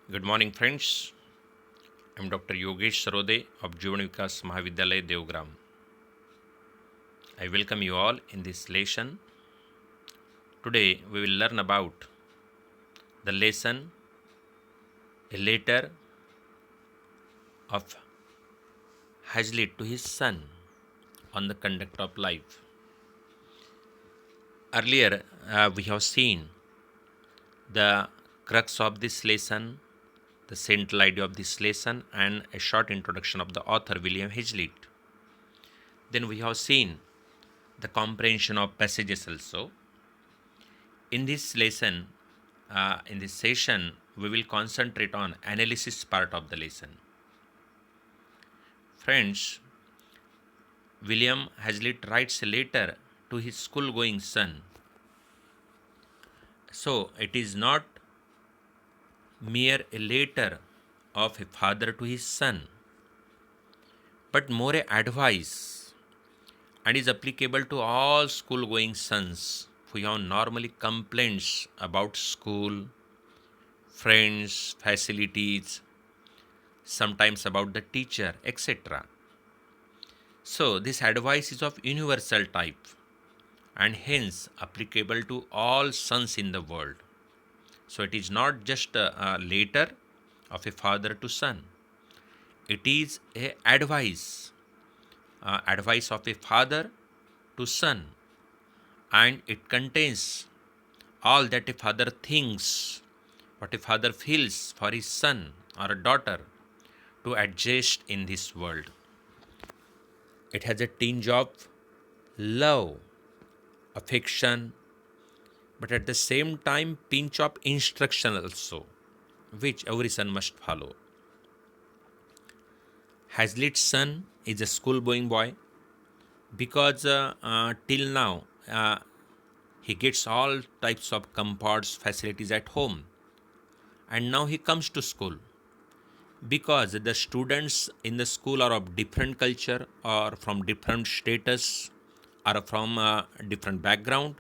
Good morning, friends. I'm Dr. Yogesh Sarode of Jivan Vikas Mahavidyalaya Devgram. I welcome you all in this lesson. Today we will learn about the lesson, a letter of HAZLITT to his son on the conduct of life. Earlier we have seen the crux of this lesson, the central idea of this lesson, and a short introduction of the author William HAZLITT. Then we have seen the comprehension of passages also. In this lesson, in this session, we will concentrate on analysis part of the lesson. Friends, William HAZLITT writes a letter to his school-going son. So it is not mere a letter of a father to his son, but more a advice, and is applicable to all school-going sons who have normally complaints about school, friends, facilities, sometimes about the teacher, etc. So, this advice is of universal type and hence applicable to all sons in the world. So, it is not just a letter of a father to son, it is a advice of a father to son, and it contains all that a father thinks, what a father feels for his son or a daughter to adjust in this world. It has a tinge of love, affection, but at the same time pinch of instruction also, which every son must follow. HAZLITT's son is a school-going boy because till now he gets all types of comforts, facilities at home, and now he comes to school because the students in the school are of different culture or from different status or from different background.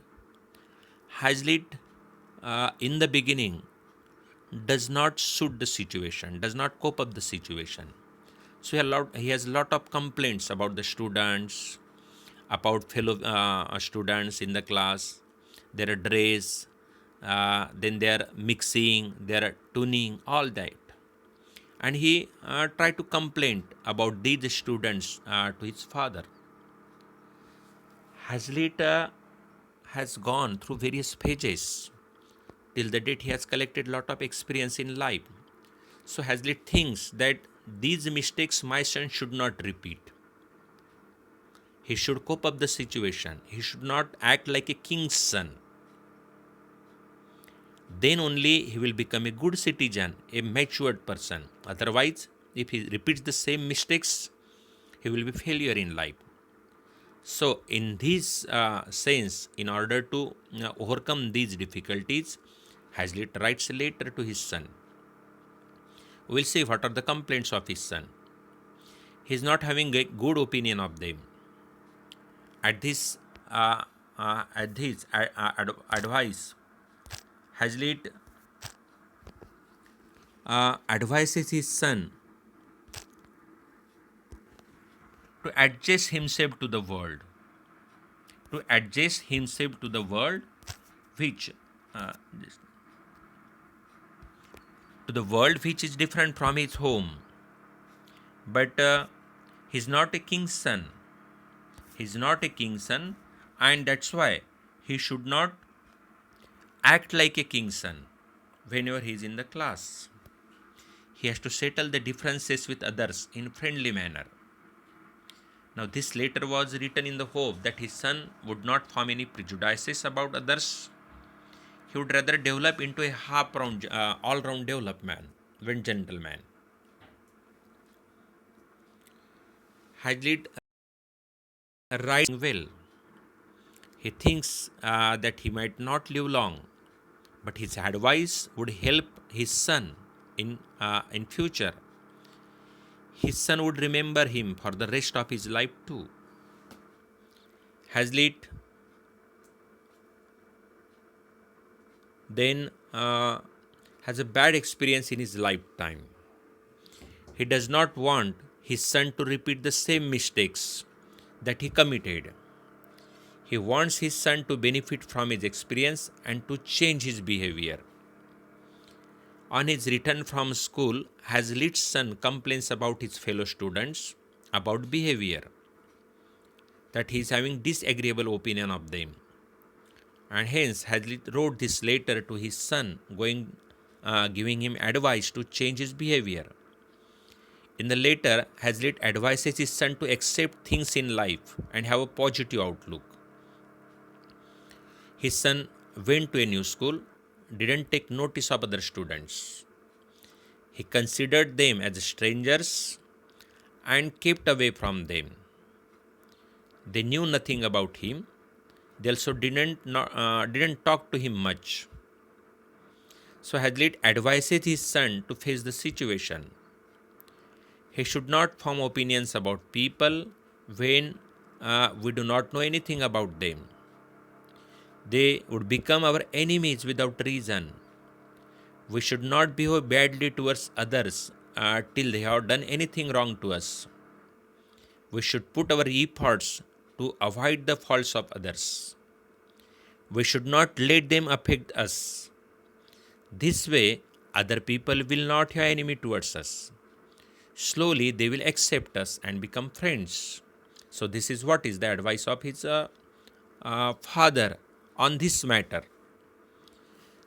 HAZLITT in the beginning does not suit the situation, does not cope up the situation. So he has a lot of complaints about the students, about fellow students in the class, their dress, then their mixing, their tuning, all that. And he tried to complain about these students to his father. HAZLITT has gone through various phases. Till the date he has collected a lot of experience in life. So HAZLITT thinks that these mistakes my son should not repeat. He should cope up the situation. He should not act like a king's son. Then only he will become a good citizen, a matured person. Otherwise, if he repeats the same mistakes, he will be failure in life. So in this sense, in order to overcome these difficulties, HAZLITT writes a letter to his son. We will see what are the complaints of his son. He is not having a good opinion of them. At this advice, HAZLITT advises his son to adjust himself to the world, which uh, to the world which is different from his home. But he's not a king's son. He's not a king's son, and that's why he should not act like a king's son whenever he is in the class. He has to settle the differences with others in friendly manner. Now, this letter was written in the hope that his son would not form any prejudices about others. He would rather develop into a all-round development, gentleman. HAZLITT writing well. He thinks that he might not live long, but his advice would help his son in future. His son would remember him for the rest of his life too. HAZLITT then has a bad experience in his lifetime. He does not want his son to repeat the same mistakes that he committed. He wants his son to benefit from his experience and to change his behavior. On his return from school, HAZLITT's son complains about his fellow students about behavior, that he is having disagreeable opinion of them. And hence HAZLITT wrote this letter to his son, giving him advice to change his behavior. In the letter, HAZLITT advises his son to accept things in life and have a positive outlook. His son went to a new school, didn't take notice of other students. He considered them as strangers and kept away from them. They knew nothing about him. They also didn't talk to him much. So HAZLITT advises his son to face the situation. He should not form opinions about people when we do not know anything about them. They would become our enemies without reason. We should not behave badly towards others till they have done anything wrong to us. We should put our efforts to avoid the faults of others. We should not let them affect us. This way, other people will not have enemy towards us. Slowly, they will accept us and become friends. So this is what is the advice of his father on this matter.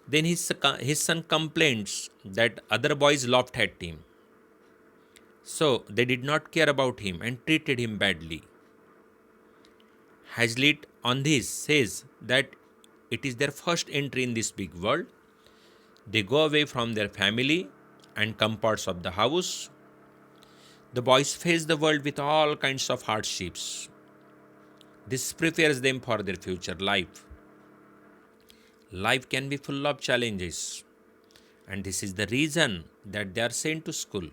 Then his son complains that other boys laughed at him. So they did not care about him and treated him badly. HAZLITT on this says that it is their first entry in this big world. They go away from their family and comforts of the house. The boys face the world with all kinds of hardships. This prepares them for their future life. Life can be full of challenges, and this is the reason that they are sent to school.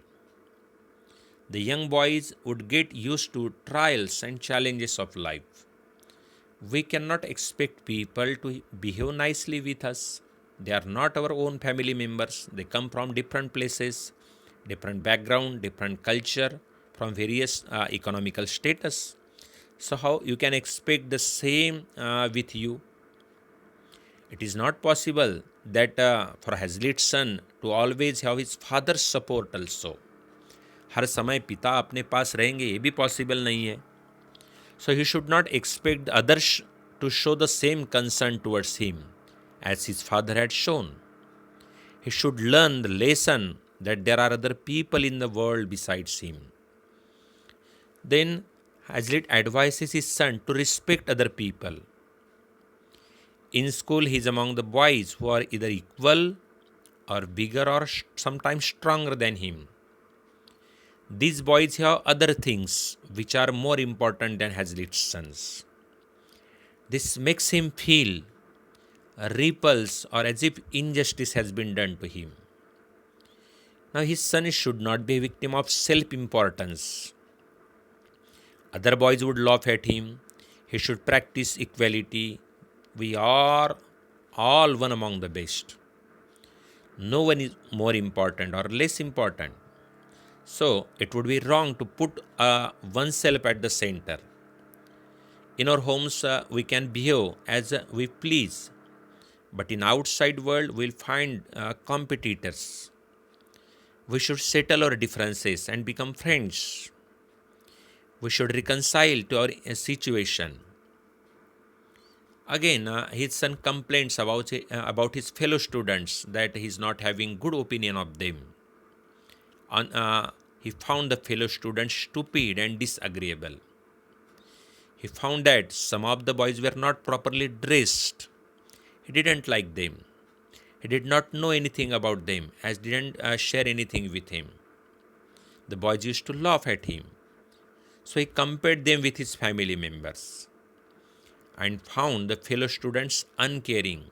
The young boys would get used to trials and challenges of life. We cannot expect people to behave nicely with us. They are not our own family members. They come from different places, different background, different culture, from various economical status. So how you can expect the same with you? It is not possible that for HAZLITT's son to always have his father's support also. हर समय पिता अपने पास रहेंगे ये भी possible नहीं है. So he should not expect others to show the same concern towards him as his father had shown. He should learn the lesson that there are other people in the world besides him. Then HAZLITT advises his son to respect other people. In school, he is among the boys who are either equal or bigger or sometimes stronger than him. These boys have other things which are more important than HAZLITT's sons. This makes him feel a repulse or as if injustice has been done to him. Now his son should not be a victim of self-importance. Other boys would laugh at him. He should practice equality. We are all one among the best. No one is more important or less important. So it would be wrong to put oneself at the center. In our homes, we can behave as we please. But in outside world, we'll find competitors. We should settle our differences and become friends. We should reconcile to our situation. Again, his son complains about his fellow students that he is not having good opinion of them. He found the fellow students stupid and disagreeable. He found that some of the boys were not properly dressed. He didn't like them. He did not know anything about them, as didn't share anything with him. The boys used to laugh at him. So he compared them with his family members and found the fellow students uncaring.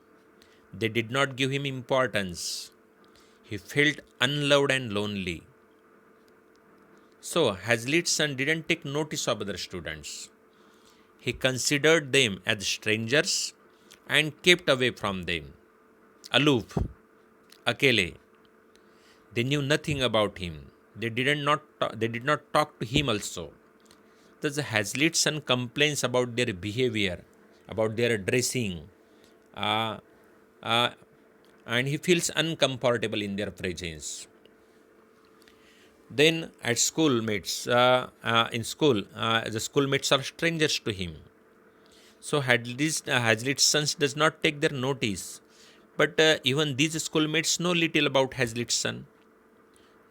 They did not give him importance. He felt unloved and lonely. So HAZLITT's son didn't take notice of other students. He considered them as strangers and kept away from them. Aloof, akele, They knew nothing about him. They did not talk to him also. Thus Hazlitt's son complains about their behavior, about their dressing, uh, uh, and he feels uncomfortable in their presence. Then at schoolmates, in school, the schoolmates are strangers to him. So Hazlitt's sons does not take their notice. But even these schoolmates know little about Hazlitt's son.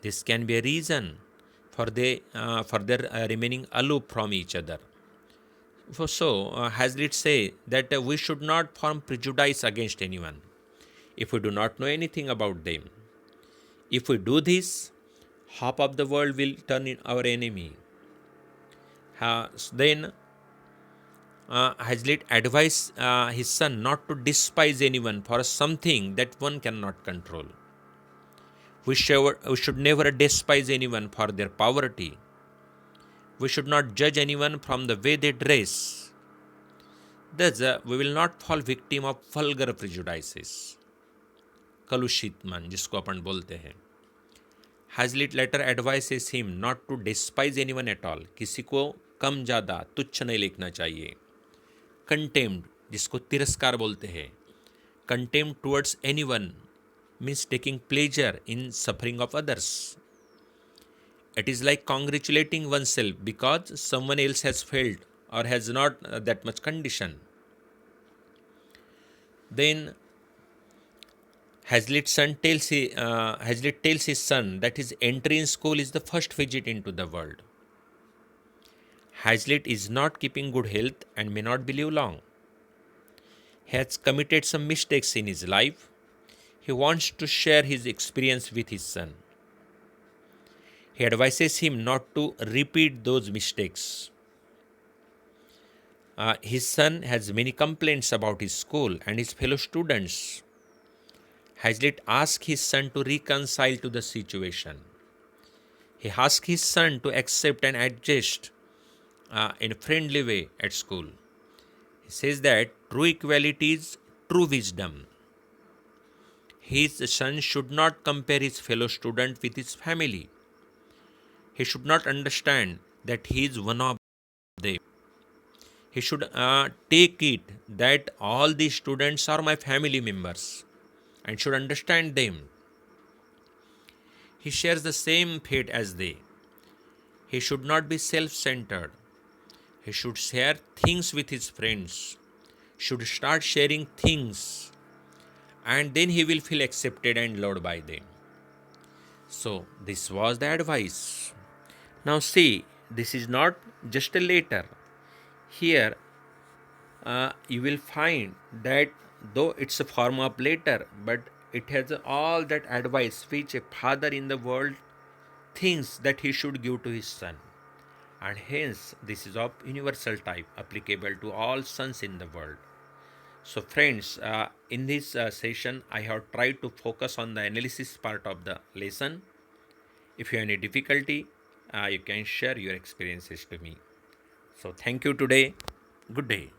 This can be a reason for their remaining aloof from each other. Hazlitt say that we should not form prejudice against anyone if we do not know anything about them. If we do this, half of the world will turn in our enemy. Then Hazlitt advised his son not to despise anyone for something that one cannot control. We should never despise anyone for their poverty. We should not judge anyone from the way they dress. Thus, we will not fall victim of vulgar prejudices. कलुषित मन जिसको अपन बोलते हैं. Hazlitt later advises him not to despise anyone at all. किसी को कम ज़्यादा तुच्छ नहीं लिखना चाहिए. Contempt जिसको तिरस्कार बोलते हैं. Contempt towards anyone means taking pleasure in suffering of others. It is like congratulating oneself because someone else has failed or has not that much condition. Then Hazlitt tells his son that his entry in school is the first visit into the world. Hazlitt is not keeping good health and may not live long. He has committed some mistakes in his life. He wants to share his experience with his son. He advises him not to repeat those mistakes. His son has many complaints about his school and his fellow students. Hazlitt asks his son to reconcile to the situation. He asks his son to accept and adjust in a friendly way at school. He says that true equality is true wisdom. His son should not compare his fellow student with his family. He should not understand that he is one of them. He should take it that all these students are my family members and should understand them. He shares the same fate as they. He should not be self-centered. He should share things with his friends, should start sharing things, and then he will feel accepted and loved by them. So this was the advice. Now see, this is not just a letter. Here you will find that though it's a form of letter, but it has all that advice which a father in the world thinks that he should give to his son. And hence this is of universal type, applicable to all sons in the world. So friends, in this session I have tried to focus on the analysis part of the lesson. If you have any difficulty, you can share your experiences to me. So thank you today. Good day.